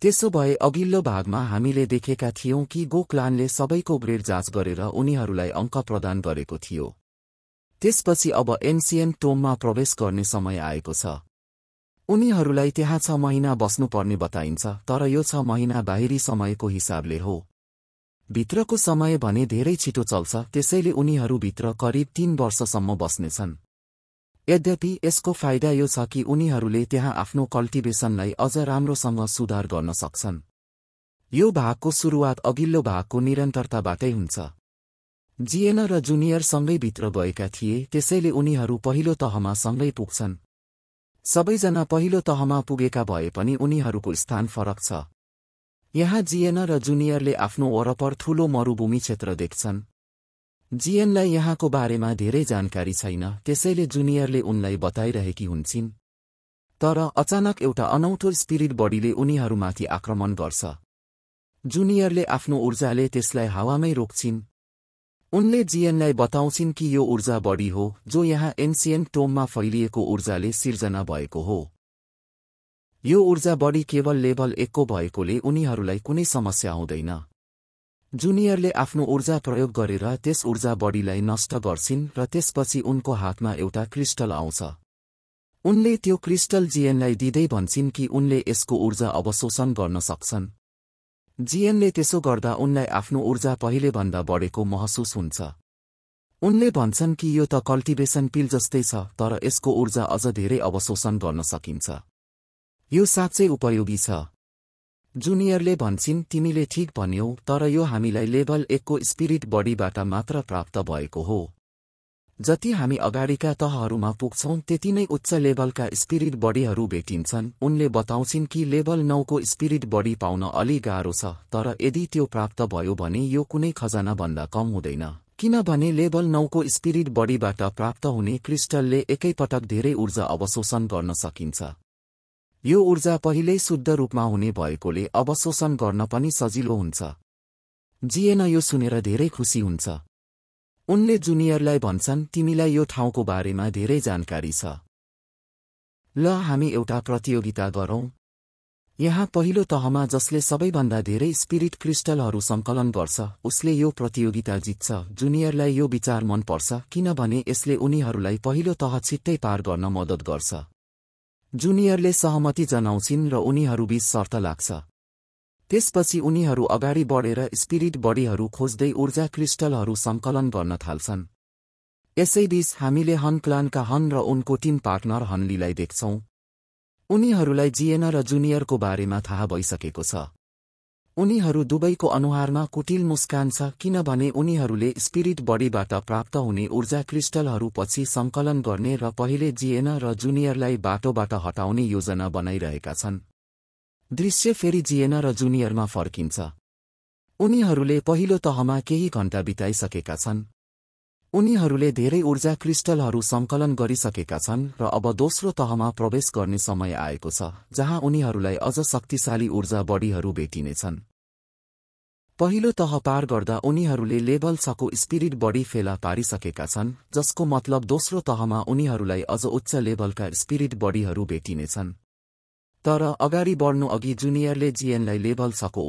त्यसो भए अघिल्लो भागमा हामीले देखेका थियौं कि गो क्लानले सबैको ग्रेड जाँच गरेर उनीहरूलाई अङ्क प्रदान गरेको थियो। त्यसपछि अब एन्सियन्ट टोममा प्रवेश गर्ने समय आएको छ। उनीहरूलाई त्यहाँ 6 महिना बस्नुपर्ने बताइन्छ, तर यो 6 महिना बाहिरी समयको हिसाबले हो। भित्रको समय भने धेरै छिटो चल्छ, त्यसैले उनीहरू भित्र करिब 3 वर्षसम्म बस्नेछन्। यद्यपि यसको फाइदा यो छ कि उनीहरूले त्यहाँ आफ्नो कल्टिभेसनलाई अझ राम्रोसँग सुधार गर्न सक्छन्। यो भागको सुरुवात अघिल्लो भागको निरन्तरताबाटै हुन्छ। जिएन र जुनियर सँगै भित्र गएका थिए, त्यसैले उनीहरू पहिलो तहमा सँगै पुग्छन्। सबैजना पहिलो तहमा पुगेका भए पनि उनीहरूको स्थान फरक छ। यहाँ जिएन र जुनियरले आफ्नो वरपर ठूलो मरुभूमि क्षेत्र देख्छन्। जिएनलाई यहाँको बारेमा धेरै जानकारी छैन, त्यसैले जुनियरले उनलाई बताइरहेकी हुन्छन्। तर अचानक एउटा अनौठो स्पिरिट बडीले उनीहरूमाथि आक्रमण गर्छ। जुनियरले आफ्नो ऊर्जाले त्यसलाई हावामै रोक्छिन्। उनले जिएनलाई बताउँछिन् कि यो ऊर्जा बडी हो जो यहाँ एन्सियन्ट टोममा फैलिएको ऊर्जाले सिर्जना भएको हो। यो ऊर्जा बडी केवल लेभल 1 को भएकोले उनीहरूलाई कुनै समस्या हुँदैन। जुनियरले आफ्नो ऊर्जा प्रयोग गरेर त्यस ऊर्जा बडीलाई नष्ट गर्छिन् र त्यसपछि उनको हातमा एउटा क्रिस्टल आउँछ। उनले त्यो क्रिस्टल जिएनलाई दिँदै भन्छिन् कि उनले यसको ऊर्जा अवशोषण गर्न सक्छन्। जिएनले त्यसो गर्दा उनलाई आफ्नो ऊर्जा पहिलेभन्दा बढेको महसुस हुन्छ। उनले भन्छन् कि यो त कल्टिभेसन पिल जस्तै छ, तर यसको ऊर्जा अझ धेरै अवशोषण गर्न सकिन्छ। यो साँच्चै उपयोगी छ। जुनियरले भन्छिन्, तिमीले ठीक भन्यौ, तर यो हामीलाई लेभल 1 को स्पिरिट बडीबाट मात्र प्राप्त भएको हो। जति हामी अगाडिका तहहरूमा पुग्छौं त्यति नै उच्च लेभलका स्पिरिट बडीहरू भेटिन्छन्। उनले बताउँछिन् कि लेभल 9 को स्पिरिट बडी पाउन अलि गाह्रो छ, तर यदि त्यो प्राप्त भयो भने यो कुनै खजानाभन्दा कम हुँदैन, किनभने लेभल 9 को स्पिरिट बडीबाट प्राप्त हुने क्रिस्टलले एकैपटक धेरै ऊर्जा अवशोषण गर्न सकिन्छ। यो ऊर्जा पहिल्यै शुद्ध रूपमा हुने भएकोले अवशोषण गर्न पनि सजिलो हुन्छ। जिएन यो सुनेर धेरै खुसी हुन्छ। उनले जुनियरलाई भन्छन्, तिमीलाई यो ठाउँको बारेमा धेरै जानकारी छ। ल हामी एउटा प्रतियोगिता गरौँ। यहाँ पहिलो तहमा जसले सबैभन्दा धेरै स्पिरिट क्रिस्टलहरू सङ्कलन गर्छ उसले यो प्रतियोगिता जित्छ। जुनियरलाई यो विचार मन पर्छ किनभने यसले उनीहरूलाई पहिलो तह छिट्टै पार गर्न मद्दत गर्छ। जुनियरले सहमति जनाउँछिन् र उनीहरूबीच शर्त लाग्छ। त्यसपछि उनीहरू अगाडि बढेर स्पिरिट बडीहरू खोज्दै ऊर्जा क्रिस्टलहरू सङ्कलन गर्न थाल्छन्। यसैबीच हामीले हन क्लानका हन र उनको टिम पार्टनर हनलीलाई देख्छौं। उनीहरूलाई जिएन र जुनियरको बारेमा थाहा भइसकेको छ। उनीहरू दुवैको अनुहारमा कुटिल मुस्कान छ किनभने उनीहरूले स्पिरिट बडीबाट प्राप्त हुने ऊर्जा क्रिस्टलहरू पछि सङ्कलन गर्ने र पहिले जिएन र जुनियरलाई बाटोबाट हटाउने योजना बनाइरहेका छन्। दृश्य फेरि जिएन र जुनियरमा फर्किन्छ। उनीहरूले पहिलो तहमा केही घण्टा बिताइसकेका छन्। उनीहरूले धेरै ऊर्जा क्रिस्टलहरू सङ्कलन गरिसकेका छन् र अब दोस्रो तहमा प्रवेश गर्ने समय आएको छ, जहाँ उनीहरूलाई अझ शक्तिशाली ऊर्जा बडीहरू भेटिनेछन्। पहिलो तह पार गर्दा उनीहरूले लेभल 6 को स्पिरिट बडी फेला पारिसकेका छन्, जसको मतलब दोस्रो तहमा उनीहरूलाई अझ उच्च लेभलका स्पिरिट बडीहरू भेटिनेछन्। तर अगाडि बढ्नु अघि जुनियरले जिएनलाई लेभल 6 को